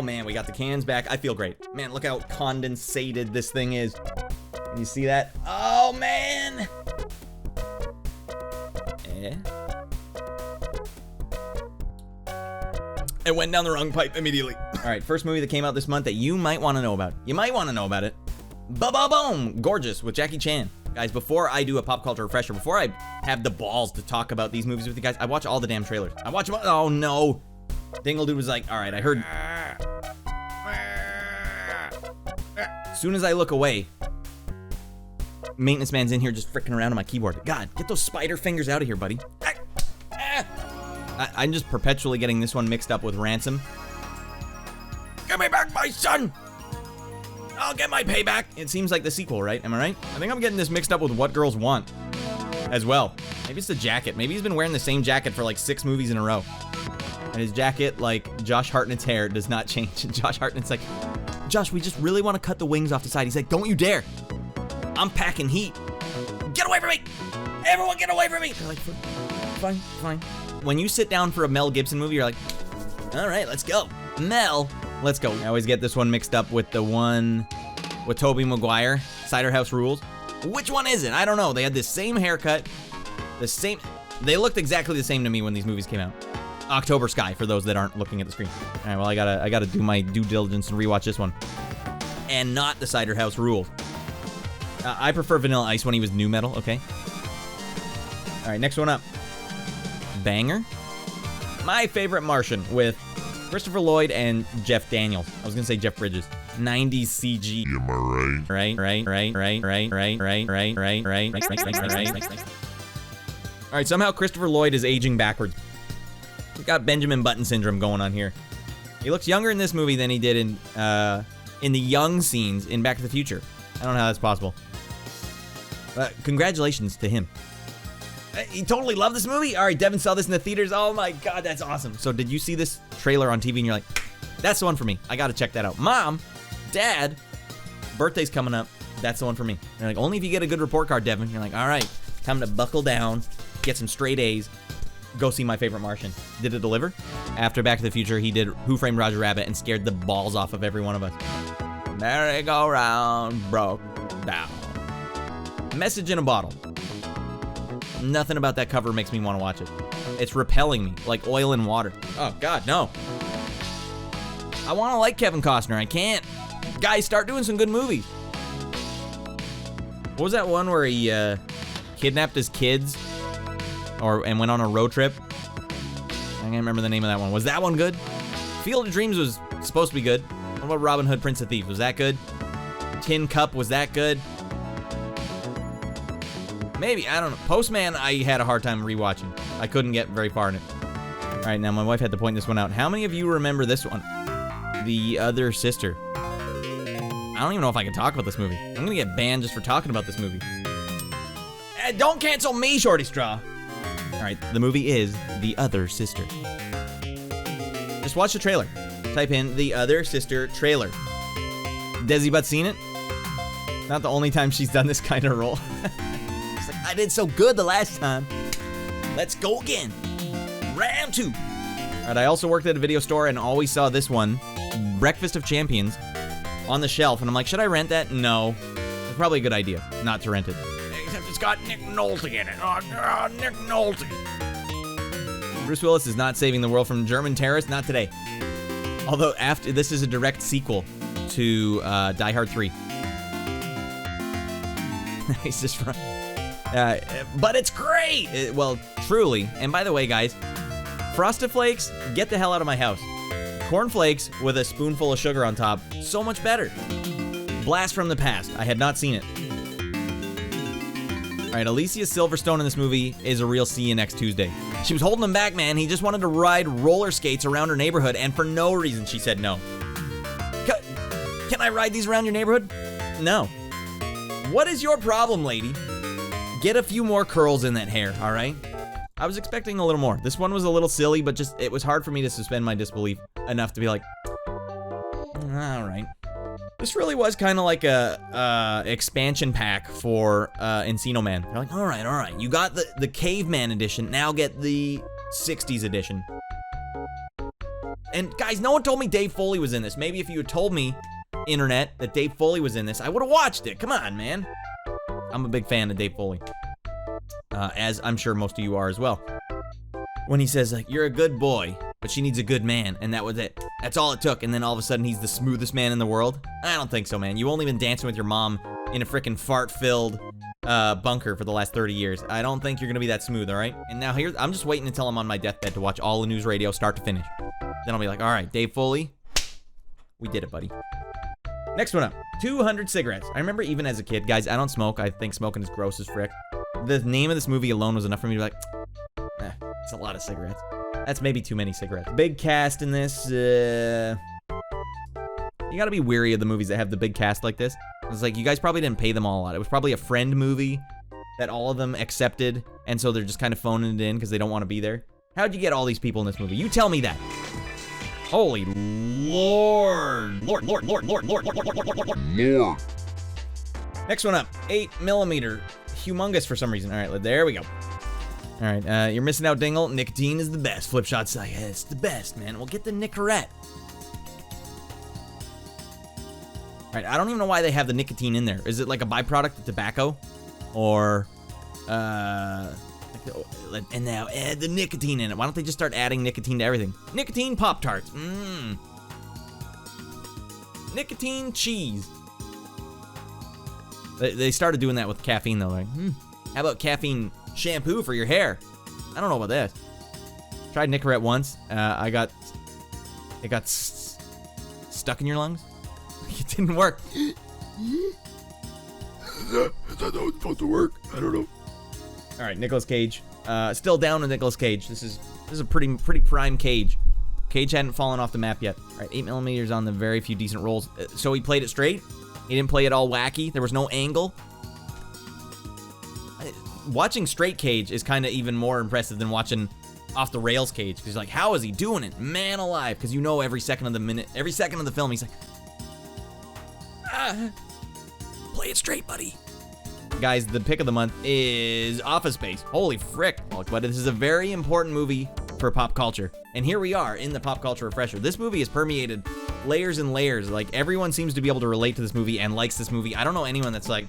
Oh man, we got the cans back. I feel great. Man, look how condensated this thing is. Can you see that? Oh man! It went down the wrong pipe immediately. All right, first movie that came out this month that you might want to know about. You might want to know about it. Ba-ba-boom! Gorgeous with Jackie Chan. Guys, before I do a pop culture refresher, before I have the balls to talk about these movies with you guys, I watch all the damn trailers. I watch them all. Oh no. Dingle Dude was like, all right, I heard. As soon as I look away, maintenance man's in here just fricking around on my keyboard. God, get those spider fingers out of here, buddy. I'm just perpetually getting this one mixed up with Ransom. Give me back my son! I'll get my payback. It seems like the sequel, right? Am I right? I think I'm getting this mixed up with What Girls Want as well. Maybe it's the jacket. Maybe he's been wearing the same jacket for like 6 movies in a row. And his jacket, like Josh Hartnett's hair, does not change. And Josh Hartnett's like, Josh, we just really want to cut the wings off the side. He's like, don't you dare. I'm packing heat. Get away from me! Everyone get away from me! They're like, fine, fine. When you sit down for a Mel Gibson movie, you're like, all right, let's go. Mel, let's go. I always get this one mixed up with the one with Tobey Maguire, Cider House Rules. Which one is it? I don't know. They had the same haircut, they looked exactly the same to me when these movies came out. October Sky, for those that aren't looking at the screen. All right, well, I gotta do my due diligence and rewatch this one. And not the Cider House Rules. I prefer Vanilla Ice when he was new metal, okay? All right, next one up. Banger. My Favorite Martian with Christopher Lloyd and Jeff Daniels. I was gonna say Jeff Bridges. 90s CG. Am I right? Right. All right, somehow Christopher Lloyd is aging backwards. We've got Benjamin Button syndrome going on here. He looks younger in this movie than he did in the young scenes in Back to the Future. I don't know how that's possible. But congratulations to him. He totally loved this movie? All right, Devin saw this in the theaters. Oh my God, that's awesome. So did you see this trailer on TV and you're like, that's the one for me. I gotta check that out. Mom, Dad, birthday's coming up. That's the one for me. They're like, only if you get a good report card, Devin. You're like, all right, time to buckle down, get some straight A's, go see My Favorite Martian. Did it deliver? After Back to the Future, he did Who Framed Roger Rabbit and scared the balls off of every one of us. Merry-go-round broke down. Message in a Bottle. Nothing about that cover makes me want to watch it. It's repelling me, like oil and water. Oh, God, no. I want to like Kevin Costner. I can't. Guys, start doing some good movies. What was that one where he kidnapped his kids and went on a road trip? I can't remember the name of that one. Was that one good? Field of Dreams was supposed to be good. What about Robin Hood, Prince of Thieves? Was that good? Tin Cup, was that good? Maybe, I don't know. Postman, I had a hard time rewatching. I couldn't get very far in it. All right, now my wife had to point this one out. How many of you remember this one? The Other Sister. I don't even know if I can talk about this movie. I'm gonna get banned just for talking about this movie. Don't cancel me, Shorty Straw. All right, the movie is The Other Sister. Just watch the trailer. Type in The Other Sister trailer. Desi Butt seen it? Not the only time she's done this kind of role. It's like, I did so good the last time. Let's go again. Round 2. All right, I also worked at a video store and always saw this one, Breakfast of Champions, on the shelf. And I'm like, should I rent that? No. It's probably a good idea not to rent it. Except it's got Nick Nolte in it. Oh, Nick Nolte. Bruce Willis is not saving the world from German terrorists. Not today. Although after this is a direct sequel to Die Hard 3. He's just right. But it's great. Well, truly. And by the way, guys, Frosted Flakes, get the hell out of my house. Corn Flakes with a spoonful of sugar on top, so much better. Blast from the Past. I had not seen it. All right, Alicia Silverstone in this movie is a real see you next Tuesday. She was holding him back, man. He just wanted to ride roller skates around her neighborhood, and for no reason she said no. Can I ride these around your neighborhood? No. What is your problem, lady? Get a few more curls in that hair, all right? I was expecting a little more. This one was a little silly, but just it was hard for me to suspend my disbelief enough to be like, all right. This really was kind of like a expansion pack for Encino Man. They're like, all right. You got the Caveman edition. Now get the 60s edition. And guys, no one told me Dave Foley was in this. Maybe if you had told me, internet, that Dave Foley was in this, I would have watched it. Come on, man. I'm a big fan of Dave Foley. As I'm sure most of you are as well. When he says, like, you're a good boy, but she needs a good man, and that was it. That's all it took, and then all of a sudden he's the smoothest man in the world? I don't think so, man. You only been dancing with your mom in a freaking fart-filled bunker for the last 30 years. I don't think you're gonna be that smooth, all right? And now here, I'm just waiting until I'm on my deathbed to watch all the news radio start to finish. Then I'll be like, all right, Dave Foley, we did it, buddy. Next one up, 200 cigarettes. I remember even as a kid, guys, I don't smoke. I think smoking is gross as frick. The name of this movie alone was enough for me to be like, it's a lot of cigarettes. That's maybe too many cigarettes. Big cast in this, you gotta be weary of the movies that have the big cast like this. It's like, you guys probably didn't pay them all a lot. It was probably a friend movie that all of them accepted, and so they're just kind of phoning it in because they don't want to be there. How'd you get all these people in this movie? You tell me that. Holy Lord. Lord. Next one up, 8mm. Humongous for some reason. All right, there we go. All right, you're missing out, Dingle. Nicotine is the best. Flipshot's like, yeah, it's the best, man. We'll get the Nicorette. All right, I don't even know why they have the nicotine in there. Is it like a byproduct of tobacco? Or, and now add the nicotine in it. Why don't they just start adding nicotine to everything? Nicotine Pop-Tarts. Nicotine cheese. They started doing that with caffeine, though. Like, how about caffeine shampoo for your hair? I don't know about this. Tried Nicorette once. It got stuck in your lungs. It didn't work. I thought that was supposed to work. I don't know. All right, Nicolas Cage. Still down with Nicolas Cage. This is a pretty prime Cage. Cage hadn't fallen off the map yet. All right, 8mm on the very few decent rolls. So he played it straight. He didn't play it all wacky. There was no angle. Watching straight Cage is kind of even more impressive than watching off the rails Cage. Because like, how is he doing it? Man alive. Because you know every second of the film, he's like, play it straight, buddy. Guys, the pick of the month is Office Space. Holy frick. But this is a very important movie for pop culture. And here we are in the pop culture refresher. This movie has permeated layers and layers. Like, everyone seems to be able to relate to this movie and likes this movie. I don't know anyone that's like,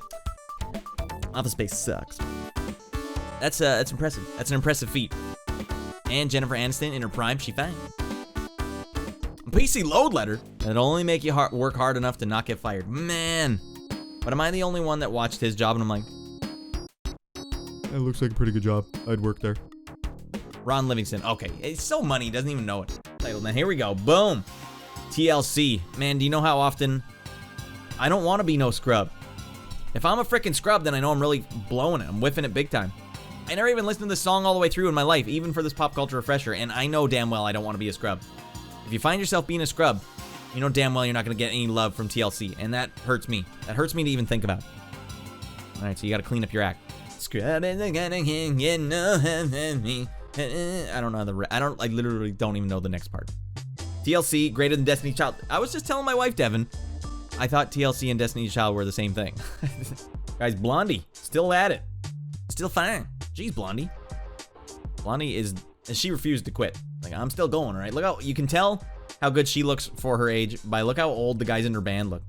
Office Space sucks. That's impressive. That's an impressive feat. And Jennifer Aniston in her prime, she fine. PC load letter. It'll only make you work hard enough to not get fired. Man. But am I the only one that watched his job and I'm like, that looks like a pretty good job. I'd work there. Ron Livingston. Okay. It's so money, he doesn't even know it. Title. Now here we go. Boom. TLC. Man, do you know how often I don't want to be no scrub? If I'm a freaking scrub, then I know I'm really blowing it. I'm whiffing it big time. I never even listened to this song all the way through in my life, even for this pop culture refresher, and I know damn well I don't want to be a scrub. If you find yourself being a scrub, you know damn well you're not going to get any love from TLC, and that hurts me. That hurts me to even think about. All right, so you got to clean up your act. Scrub is gonna you know me. I don't know I literally don't even know the next part. TLC, greater than Destiny's Child. I was just telling my wife, Devin, I thought TLC and Destiny's Child were the same thing. Guys, Blondie, still at it. Still fine. Jeez, Blondie. Blondie she refused to quit. Like, I'm still going, right? Look how, you can tell how good she looks for her age by look how old the guys in her band look.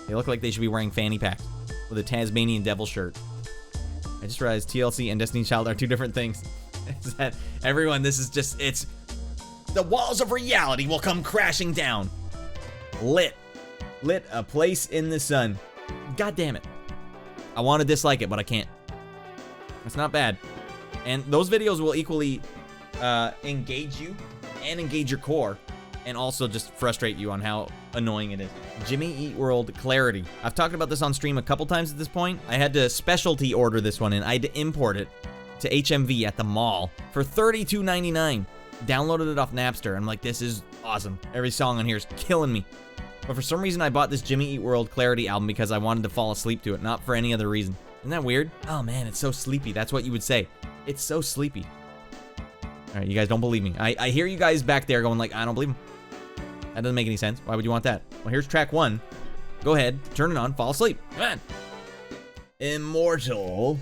They look like they should be wearing fanny packs with a Tasmanian devil shirt. I just realized TLC and Destiny's Child are two different things. Is that everyone, this is just, it's the walls of reality will come crashing down. Lit a place in the sun. God damn it. I want to dislike it, but I can't. It's not bad. And those videos will equally engage you and engage your core and also just frustrate you on how annoying it is. Jimmy Eat World Clarity. I've talked about this on stream a couple times at this point. I had to specialty order this one and I had to import it to HMV at the mall for $32.99. Downloaded it off Napster. I'm like, this is awesome. Every song on here is killing me. But for some reason, I bought this Jimmy Eat World Clarity album because I wanted to fall asleep to it, not for any other reason. Isn't that weird? Oh man, it's so sleepy. That's what you would say. It's so sleepy. All right, you guys don't believe me. I hear you guys back there going like, I don't believe him. That doesn't make any sense. Why would you want that? Well, here's track 1. Go ahead, turn it on, fall asleep. Come on. Immortal.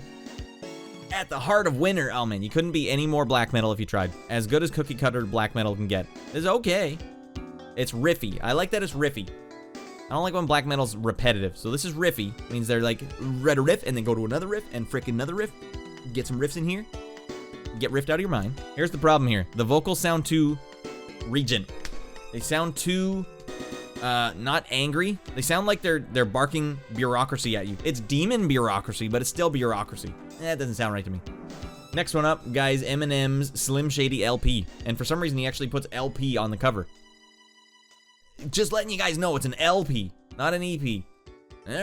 At the heart of winter. Oh man, you couldn't be any more black metal if you tried. As good as cookie cutter black metal can get. It's okay. It's riffy. I like that it's riffy. I don't like when black metal's repetitive. So this is riffy. It means they're like, read a riff and then go to another riff and frickin' another riff. Get some riffs in here. Get riffed out of your mind. Here's the problem here. The vocals sound too regent. They sound too not angry. They sound like they're barking bureaucracy at you. It's demon bureaucracy, but it's still bureaucracy. That doesn't sound right to me. Next one up, guys, Eminem's Slim Shady LP. And for some reason, he actually puts LP on the cover. Just letting you guys know, it's an LP, not an EP. All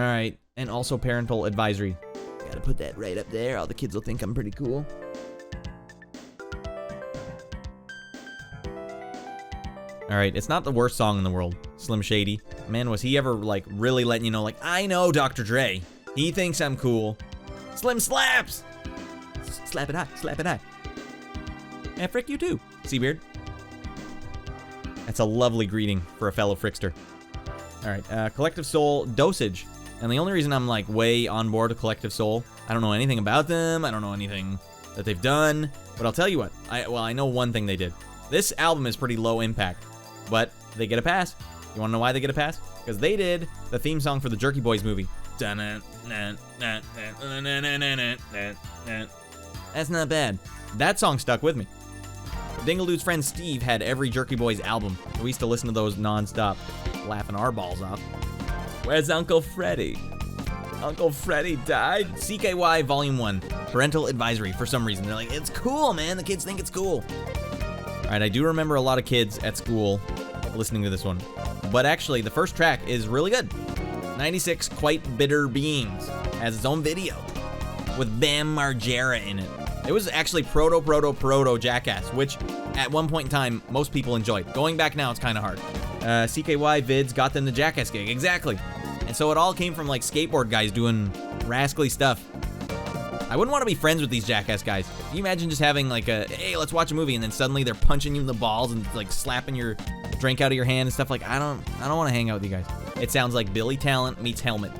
right. And also parental advisory. Gotta put that right up there. All the kids will think I'm pretty cool. All right, it's not the worst song in the world, Slim Shady. Man, was he ever like really letting you know, like, I know Dr. Dre. He thinks I'm cool. Slim slaps. Slap it high, slap it high. And frick you too, Seabeard. That's a lovely greeting for a fellow frickster. All right, Collective Soul Dosage. And the only reason I'm like way on board with Collective Soul, I don't know anything about them. I don't know anything that they've done. But I'll tell you what, I know one thing they did. This album is pretty low impact, but they get a pass. You wanna know why they get a pass? Because they did the theme song for the Jerky Boys movie. That's not bad. That song stuck with me. Dingle Dude's friend Steve had every Jerky Boys album. We used to listen to those non-stop, laughing our balls off. Where's Uncle Freddy? Uncle Freddy died? CKY Volume 1. Parental advisory for some reason. They're like, it's cool, man. The kids think it's cool. All right, I do remember a lot of kids at school listening to this one. But actually, the first track is really good. 96 Quite Bitter Beings has its own video with Bam Margera in it. It was actually proto Jackass, which at one point in time, most people enjoyed. Going back now, it's kind of hard. CKY Vids got them the Jackass gig, exactly. And so it all came from like skateboard guys doing rascally stuff. I wouldn't want to be friends with these Jackass guys. Can you imagine just having like a, hey, let's watch a movie, and then suddenly they're punching you in the balls and like slapping your drink out of your hand and stuff. Like, I don't want to hang out with you guys. It sounds like Billy Talent meets Helmet.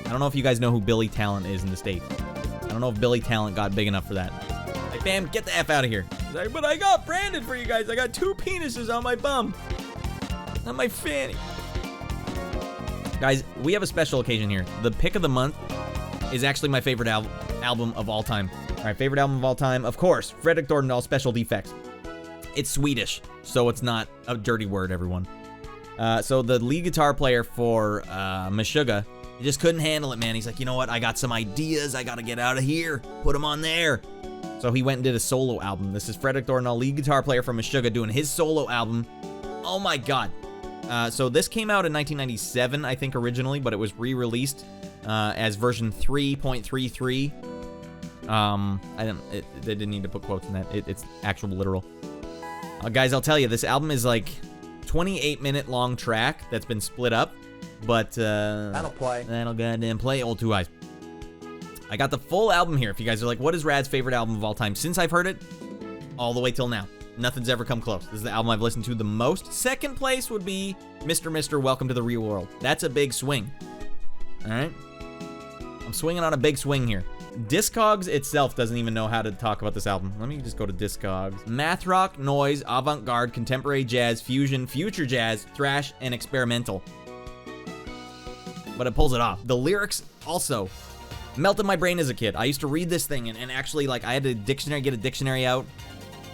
I don't know if you guys know who Billy Talent is in the States. I don't know if Billy Talent got big enough for that. Like, bam, get the F out of here. He's like, but I got branded for you guys. I got 2 penises on my bum. On my fanny. Guys, we have a special occasion here. The pick of the month is actually my favorite album of all time. All right, favorite album of all time, of course, Fredrik Thorndal, Special Defects. It's Swedish, so it's not a dirty word, everyone. So the lead guitar player for Meshuggah, he just couldn't handle it, man. He's like, you know what? I got some ideas. I got to get out of here. Put them on there. So he went and did a solo album. This is Fredrik Thorndal, lead guitar player for Meshuggah, doing his solo album. Oh my God. So this came out in 1997, I think, originally, but it was re-released as version 3.33. They didn't need to put quotes in that. It's actual literal. Guys, I'll tell you, this album is like 28-minute long track that's been split up, but that'll play. That'll goddamn play, old Two Eyes. I got the full album here. If you guys are like, what is Radd's favorite album of all time? Since I've heard it, all the way till now. Nothing's ever come close. This is the album I've listened to the most. Second place would be Mr. Welcome to the Real World. That's a big swing. All right? I'm swinging on a big swing here. Discogs itself doesn't even know how to talk about this album. Let me just go to Discogs. Math rock, noise, avant-garde, contemporary jazz, fusion, future jazz, thrash, and experimental. But it pulls it off. The lyrics also melted my brain as a kid. I used to read this thing and actually, like, I had to get a dictionary out.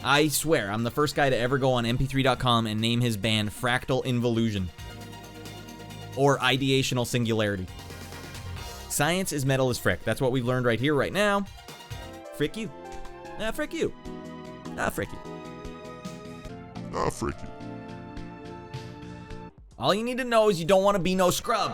I swear, I'm the first guy to ever go on mp3.com and name his band Fractal Involution. Or Ideational Singularity. Science is metal as frick. That's what we've learned right here, right now. Frick you. Ah, frick you. Ah, frick you. Ah, frick you. All you need to know is you don't want to be no scrub.